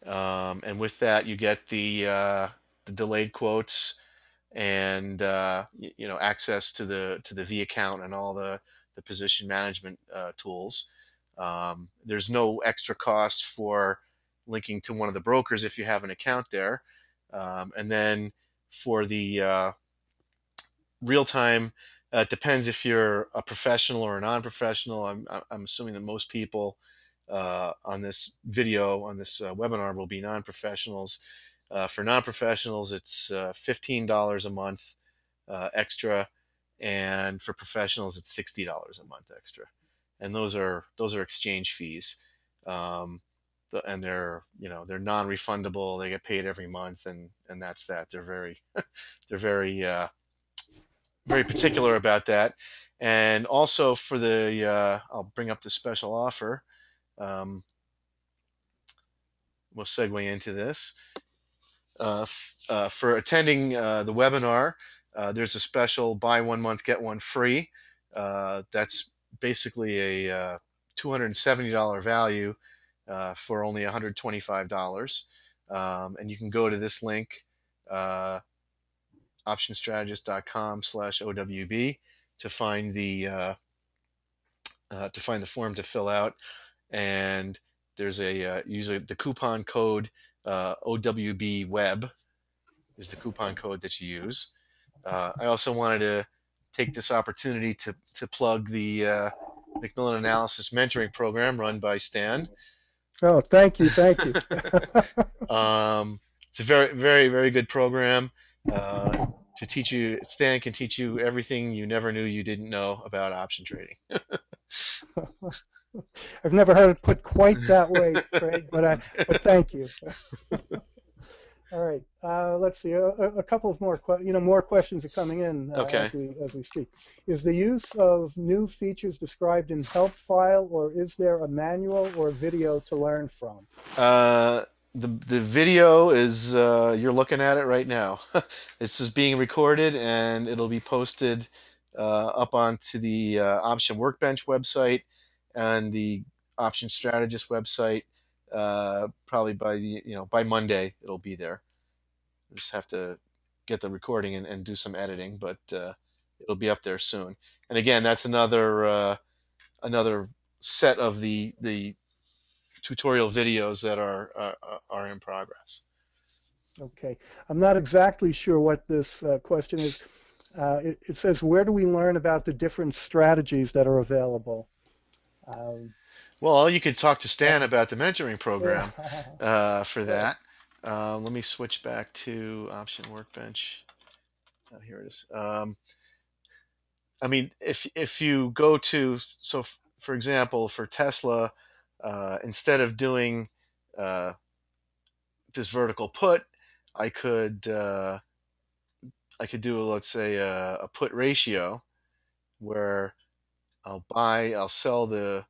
and with that you get the delayed quotes and access to the V account and all the position management tools. There's no extra cost for linking to one of the brokers if you have an account there. And then for the real time, it depends if you're a professional or a non-professional. I'm assuming that most people on this video, on this webinar, will be non-professionals. For non-professionals, it's $15 a month extra, and for professionals, it's $60 a month extra. And those are exchange fees, and they're non-refundable. They get paid every month, and that's that. They're very particular about that. And also for I'll bring up the special offer. Um, we'll segue into this. For attending the webinar, there's a special buy 1 month, get one free. That's basically a $270 value for only $125. And you can go to this link, optionstrategist.com/OWB, to find the form to fill out, and there's a usually the coupon code OWB Web is the coupon code that you use. I also wanted to take this opportunity to plug the Macmillan Analysis Mentoring Program run by Stan. Oh, thank you, thank you. um, it's a very, very, very good program uh, to teach you. Stan can teach you everything you never knew you didn't know about option trading. I've never heard it put quite that way, Craig, but thank you. All right. Let's see. A couple of more questions are coming in Okay. as we speak. Is the use of new features described in help file, or is there a manual or video to learn from? Uh, the video is you're looking at it right now. This is being recorded and it'll be posted up onto the Option Workbench website and the Option Strategist website. Probably by by Monday it'll be there. We just have to get the recording and do some editing, but it'll be up there soon. And again, that's another set of the tutorial videos that are in progress. Okay. I'm not exactly sure what this question is. It says, where do we learn about the different strategies that are available? Um, Well, you could talk to uh, Stan about the mentoring yeah. program for Well, that. Let me switch back to Option Workbench. Here it is. I mean, if you go to for example, for Tesla, instead of doing uh, this vertical put, I could uh, I could do let's say a put ratio where I'll sell the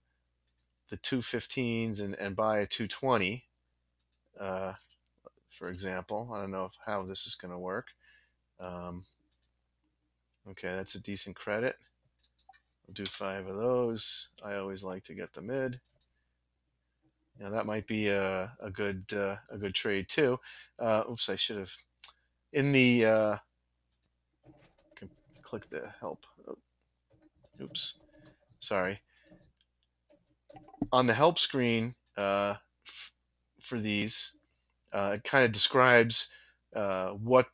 215s and buy a 220, uh, for example. I don't know how this is going to work. Um, okay, that's a decent credit. I'll do 5 of those. I always like to get the mid. That might be a good trade too. Oops, I should have in the click the help. Oh, oops, sorry. On the help screen for these, it kind of describes what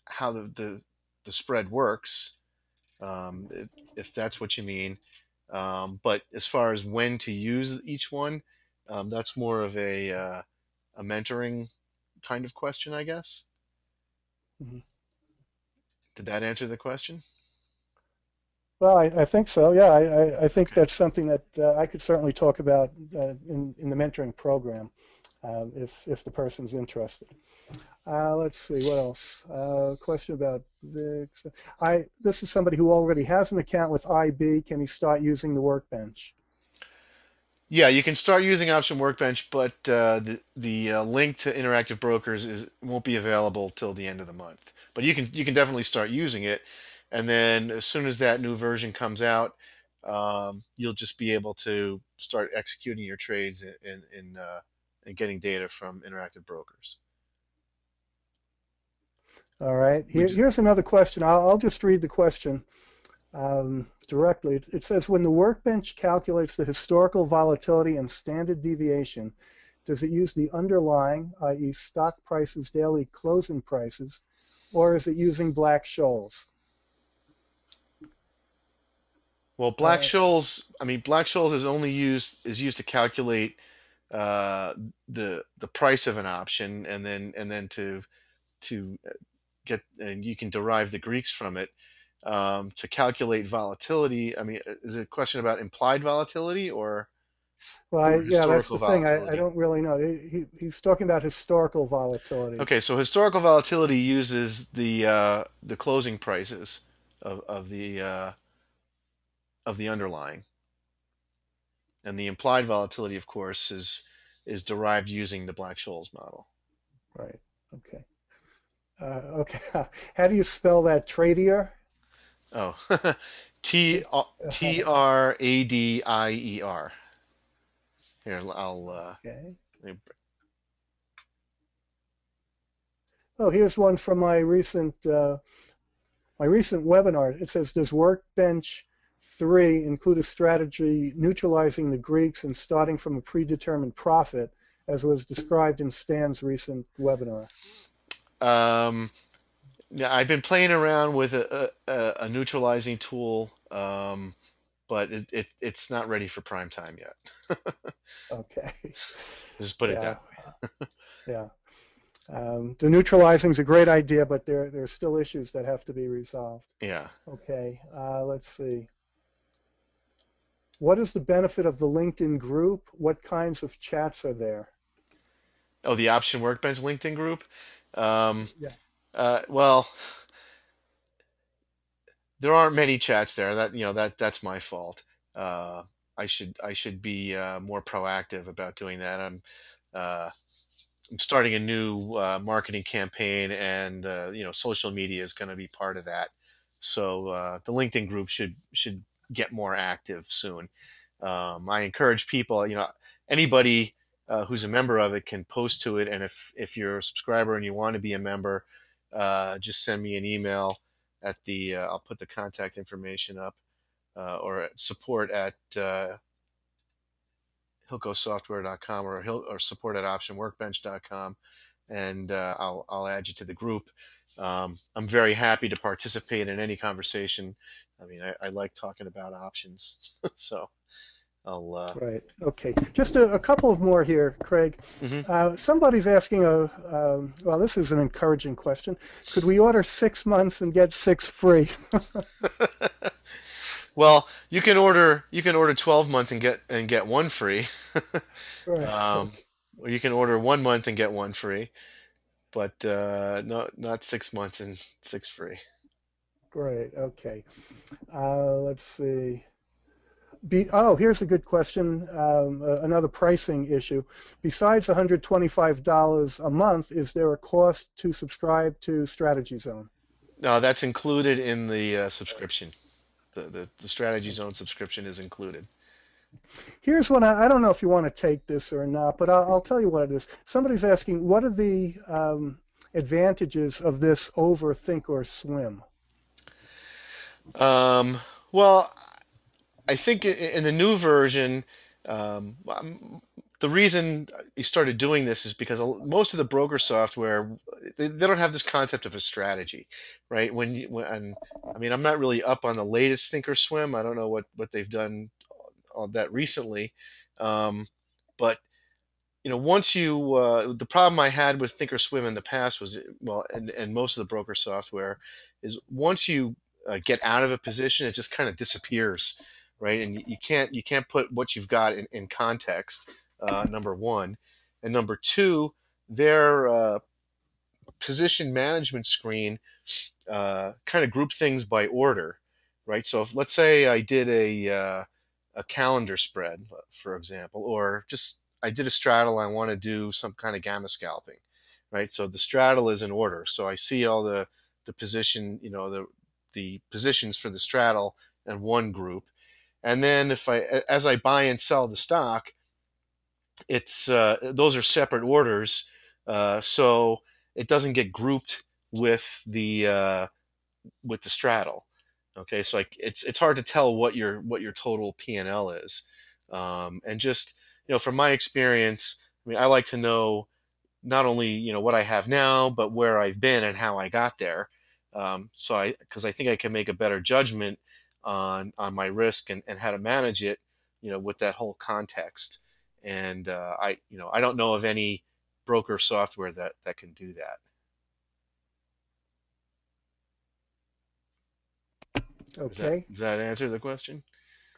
how the spread works, if that's what you mean. But as far as when to use each one, that's more of a mentoring kind of question, I guess. mhm. Did that answer the question? Well, I think so. Yeah, I think Okay. that's something that I could certainly talk about in the mentoring program if the person's interested. Let's see, what else? Question about VIX. This is somebody who already has an account with IB. Can he start using the workbench? Yeah, you can start using Option Workbench, but the link to Interactive Brokers is won't be available till the end of the month. But you can definitely start using it, and then as soon as that new version comes out, you'll just be able to start executing your trades and getting data from Interactive Brokers. All right. We just, Here's another question. I'll just read the question directly. It says, when the workbench calculates the historical volatility and standard deviation, does it use the underlying, i.e. stock prices, daily closing prices, or is it using Black-Scholes? well, Uh, Black Scholes is used to calculate uh, the price of an option, and then to get and you can derive the Greeks from it to calculate volatility. I mean, is it a question about implied volatility well, or yeah, that's historical the thing. I volatility? don't really know. He's talking about historical volatility. Okay, so historical volatility uses the closing prices of the underlying, and the implied volatility, of course, is derived using the Black-Scholes model. Right. Okay. Okay. How do you spell that? Tradier? Oh, T Tradier. Here, Okay. let me Oh, here's one from my recent my recent webinar, it says, does Workbench 3 include a strategy neutralizing the Greeks and starting from a predetermined profit, as was described in Stan's recent webinar? Um, yeah, I've been playing around with a neutralizing tool, but it's not ready for prime time yet. Okay. Just put it that Yeah. Yeah. The neutralizing is a great idea, but there are still issues that have to be resolved. way. Yeah. Okay. Let's see. What is the benefit of the LinkedIn group? What kinds of chats are there? Oh, the Option Workbench LinkedIn group. Um, Yeah. well, there aren't many chats there. That's my fault. Uh, I should be more proactive about doing that. Uh, I'm starting a new marketing campaign, and social media is going to be part of that. So the LinkedIn group should get more active soon. I encourage people, anybody who's a member of it can post to it, and if you're a subscriber and you want to be a member, just send me an email at the I'll put the contact information up, or at support at hilcosoftware.com, or support at optionworkbench.com, and I'll add you to the group. I'm very happy to participate in any conversation. I mean, I like talking about options, so I'll. Right. Okay. Just a couple of more here, Craig. Mhm. Somebody's asking well, this is an encouraging question. Could we order 6 months and get six free? Well, you can order 12 months and get one free, Right. um, Okay. or you can order 1 month and get one free, but no, not 6 months and six free. Great. Okay. Let's see. Here's a good question. Another pricing issue. Besides $125 a month, is there a cost to subscribe to Strategy Zone? No, that's included in the subscription. The Strategy Zone subscription is included. Here's one. I don't know if you want to take this or not, but I'll tell you what it is. Somebody's asking, what are the advantages of this over Think or Swim? Um, well, I think in the new version, the reason we started doing this is because most of the broker software, they don't have this concept of a strategy, right? I mean, I'm not really up on the latest Thinkorswim. I don't know what they've done on that recently, but once the problem I had with Thinkorswim in the past was, well, and most of the broker software is, once you get out of a position, it just kind of disappears, right? And you can't put what you've got in context. Number one, and number two, their position management screen kind of group things by order, right? So if, let's say I did a calendar spread, for example, or just I did a straddle, I want to do some kind of gamma scalping, right? So the straddle is in order, so I see all the position, the positions for the straddle in one group, and then as I buy and sell the stock, it's those are separate orders, so it doesn't get grouped with the straddle. Okay, so like it's hard to tell what your total P&L is, and just from my experience, I mean, I like to know not only what I have now, but where I've been and how I got there. So because I think I can make a better judgment on my risk and how to manage it, with that whole context. And I don't know of any broker software that can do that. Does that Okay. does that answer the question?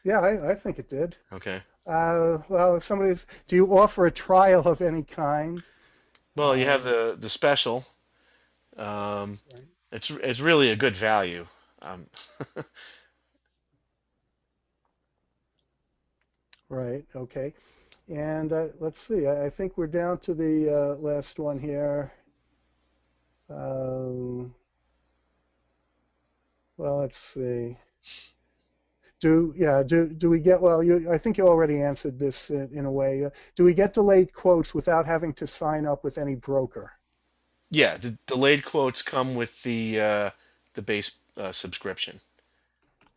Yeah, I think it did. Okay. Well, if somebody's, do you offer a trial of any kind? Well, you have the special. Um, Right. it's really a good value. Um, Right. Okay. And let's see. I think we're down to the last one here. Um, well, let's see. Do we get, well, I think you already answered this in a way. Do we get delayed quotes without having to sign up with any broker? yeah, the delayed quotes come with the base subscription.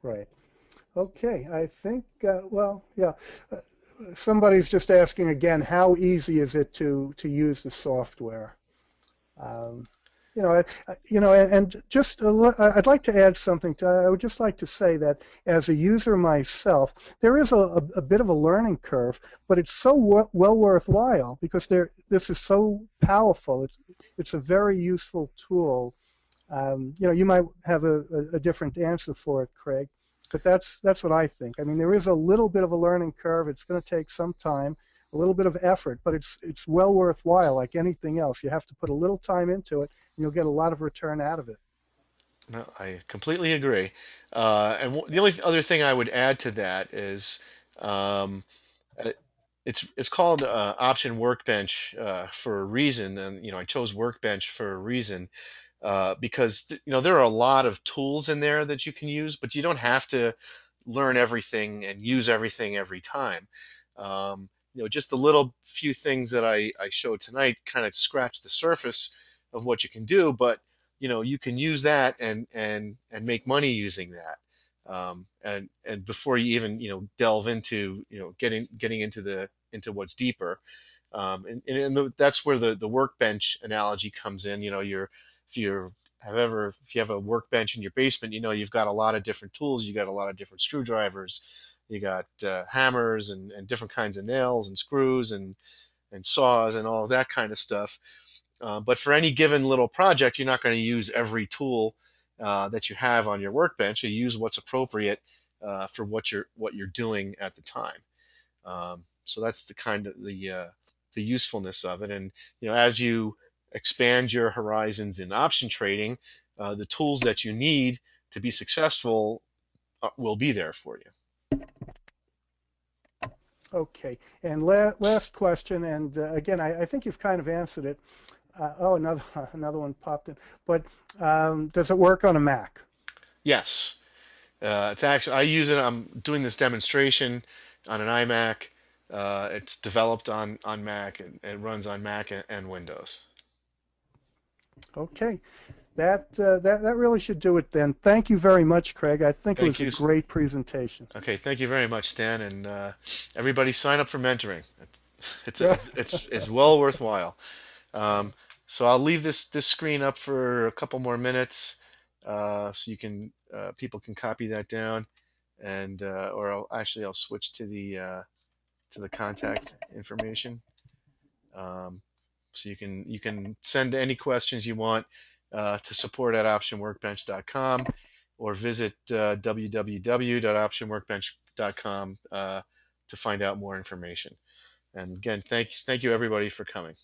Right. Okay. I think, well, yeah. Uh, Somebody's just asking again, how easy is it to use the software? Um, and just I'd like to add something. I would just like to say that as a user myself, there is a bit of a learning curve, but it's so well worthwhile because this is so powerful. It's a very useful tool. You might have a different answer for it, Craig, but that's what I think. I mean, there is a little bit of a learning curve. It's going to take some time, a little bit of effort, but it's well worthwhile. Like anything else, you have to put a little time into it, and you'll get a lot of return out of it. No, I completely agree. The only other thing I would add to that is um, uh, it's called Option Workbench for a reason, and I chose Workbench for a reason because there are a lot of tools in there that you can use, but you don't have to learn everything and use everything every time. Just the little few things that I showed tonight kind of scratch the surface of what you can do, but you can use that and make money using that. And before you even delve into getting into what's deeper, that's where the workbench analogy comes in. If you're if you have a workbench in your basement, you've got a lot of different tools. You got a lot of different screwdrivers. You got hammers and different kinds of nails and screws and saws and all of that kind of stuff. But for any given little project, you're not going to use every tool that you have on your workbench. You use what's appropriate for what you're doing at the time. So that's the usefulness of it. And as you expand your horizons in option trading, the tools that you need to be successful will be there for you. Okay. And last question, and again, I think you've kind of answered it. Oh, another another one popped in. But does it work on a Mac? Yes, it's actually I use it. I'm doing this demonstration on an iMac. It's developed on Mac and it runs on Mac and Windows. Okay. That really should do it then. Thank you very much, Craig. I think it Thank was a you. great presentation. Okay, thank you very much, Stan, and everybody sign up for mentoring. It's well worthwhile. Um, so I'll leave this screen up for a couple more minutes, so people can copy that down, and or I'll switch to the contact information. Um, so you can send any questions you want to support at optionworkbench.com or visit www.optionworkbench.com to find out more information. And again, thank you everybody for coming.